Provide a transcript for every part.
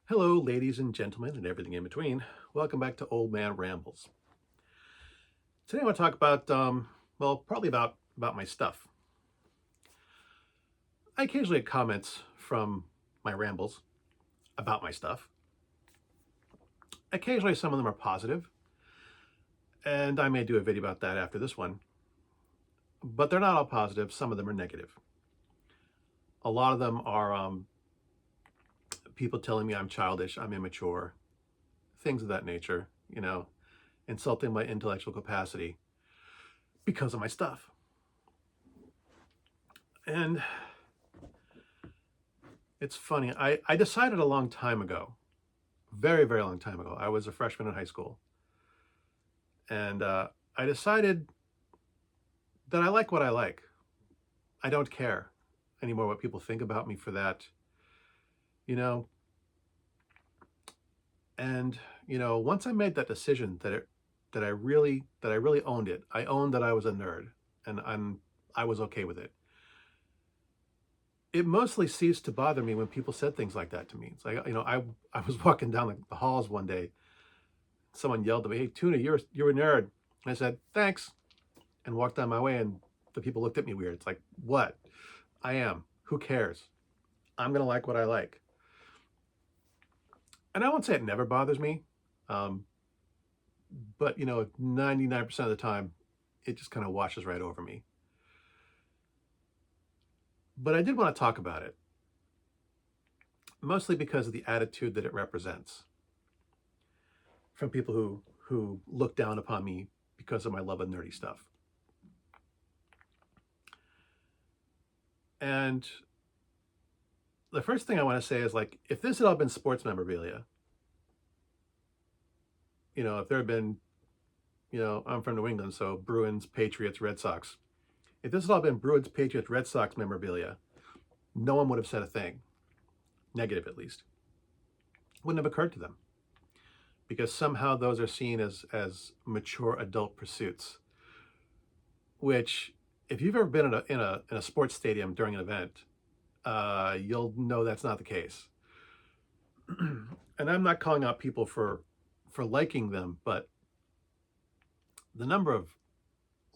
Hello, ladies and gentlemen, and everything in between. Welcome back to Old Man Rambles. Today I want to talk about, probably about my stuff. I occasionally get comments from my rambles about my stuff. Occasionally, some of them are positive, and I may do a video about that after this one. But they're not all positive. Some of them are negative. A lot of them are people telling me I'm childish, I'm immature, things of that nature. Insulting my intellectual capacity because of my stuff. And it's funny. I decided a long time ago, very, very long time ago. I was a freshman in high school. And I decided that I like what I like. I don't care anymore what people think about me for that, you know. And, once I made that decision that I really owned it. I owned that I was a nerd and I was okay with it. It mostly ceased to bother me when people said things like that to me. It's like, I was walking down the halls one day. Someone yelled at me, "Hey, Tuna, you're a nerd." And I said, "Thanks," and walked on my way. And the people looked at me weird. It's like, what? I am. Who cares? I'm going to like what I like. And I won't say it never bothers me. But, 99% of the time, it just kind of washes right over me. But I did want to talk about it, mostly because of the attitude that it represents from people who look down upon me because of my love of nerdy stuff. And the first thing I want to say is, like, if this had all been sports memorabilia, if there had been, I'm from New England, so Bruins, Patriots, Red Sox. If this had all been Bruins, Patriots, Red Sox memorabilia, no one would have said a thing, negative at least. Wouldn't have occurred to them, because somehow those are seen as mature adult pursuits. Which, if you've ever been in a sports stadium during an event, you'll know that's not the case. And I'm not calling out people for liking them, but the number of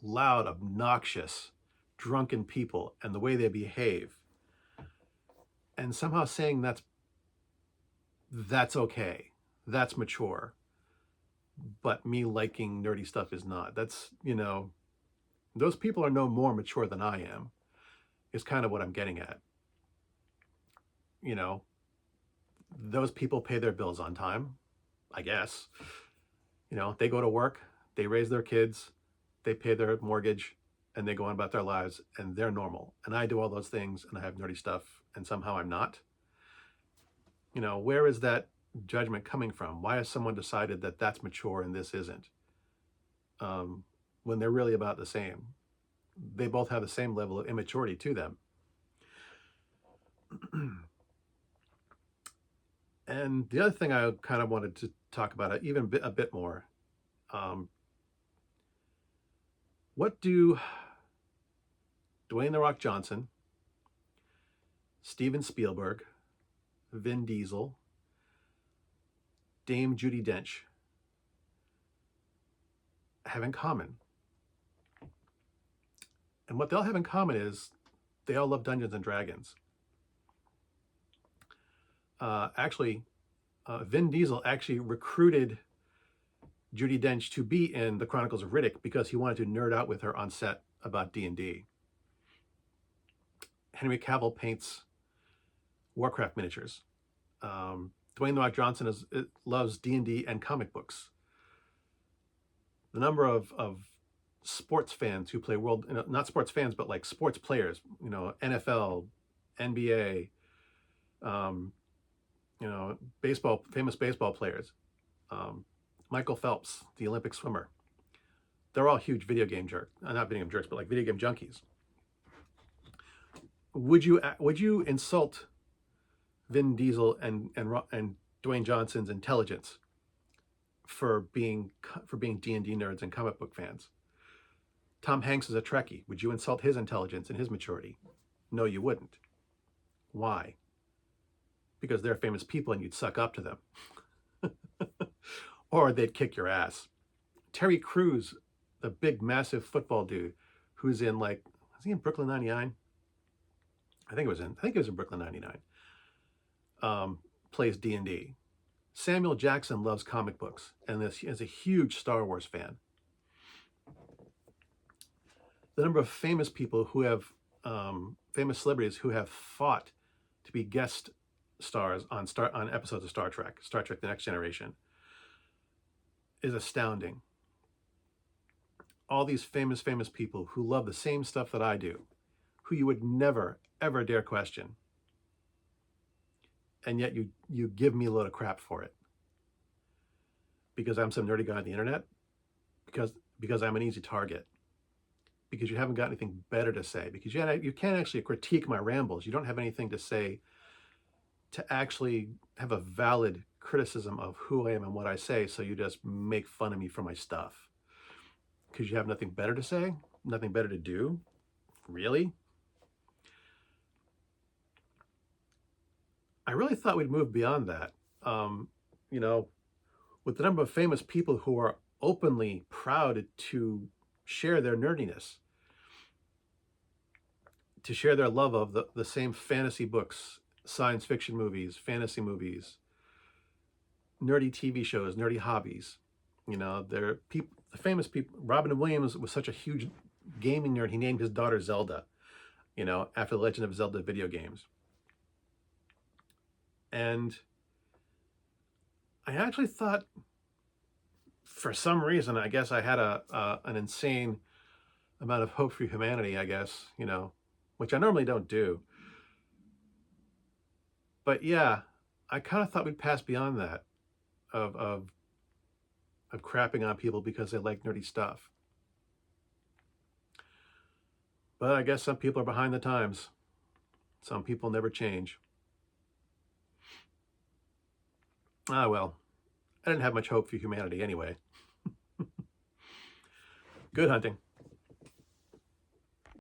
loud, obnoxious, drunken people and the way they behave, and somehow saying that's okay, that's mature, but me liking nerdy stuff is not. That's, those people are no more mature than I am, is kind of what I'm getting at. Those people pay their bills on time, I guess. They go to work, they raise their kids, they pay their mortgage, and they go on about their lives, and they're normal. And I do all those things, and I have nerdy stuff, and somehow I'm not. Where is that judgment coming from? Why has someone decided that that's mature and this isn't? When they're really about the same. They both have the same level of immaturity to them. And the other thing I kind of wanted to talk about even a bit more, what do Dwayne "The Rock" Johnson, Steven Spielberg, Vin Diesel, Dame Judi Dench have in common? And what they'll have in common is they all love Dungeons and Dragons. Vin Diesel actually recruited Judi Dench to be in the Chronicles of Riddick because he wanted to nerd out with her on set about D&D. Henry Cavill paints Warcraft miniatures. Dwayne "The Rock" Johnson loves D&D and comic books. The number of sports fans who play not sports fans, but like sports players, NFL, NBA, baseball, famous baseball players, Michael Phelps, the Olympic swimmer. They're all huge video game jerks, not video game jerks, but like video game junkies. Would you insult Vin Diesel and Dwayne Johnson's intelligence for being D&D nerds and comic book fans? Tom Hanks is a Trekkie. Would you insult his intelligence and his maturity? No, you wouldn't. Why? because they're famous people and you'd suck up to them. Or they'd kick your ass. Terry Crews, the big, massive football dude, who's in like, is he in Brooklyn 99? I think it was in Brooklyn 99. Plays D&D. Samuel Jackson loves comic books and is a huge Star Wars fan. The number of famous people who have, famous celebrities who have fought to be guest stars on episodes of Star Trek The Next Generation, is astounding. All these famous people who love the same stuff that I do, who you would never, ever dare question. And yet you give me a load of crap for it. Because I'm some nerdy guy on the internet? Because I'm an easy target? Because you haven't got anything better to say? Because you can't actually critique my rambles. You don't have anything to say to actually have a valid criticism of who I am and what I say, so you just make fun of me for my stuff. Because you have nothing better to say? Nothing better to do? Really? I really thought we'd move beyond that. You know, with the number of famous people who are openly proud to share their nerdiness, to share their love of the same fantasy books, science fiction movies, fantasy movies, nerdy TV shows, nerdy hobbies. You know, they're people, the famous people. Robin Williams was such a huge gaming nerd, he named his daughter Zelda, you know, after the Legend of Zelda video games. And I actually thought, for some reason, I guess I had an insane amount of hope for humanity, I guess, you know, which I normally don't do. But yeah, I kind of thought we'd pass beyond that of crapping on people because they like nerdy stuff. But I guess some people are behind the times. Some people never change. Ah, well, I didn't have much hope for humanity anyway. Good hunting.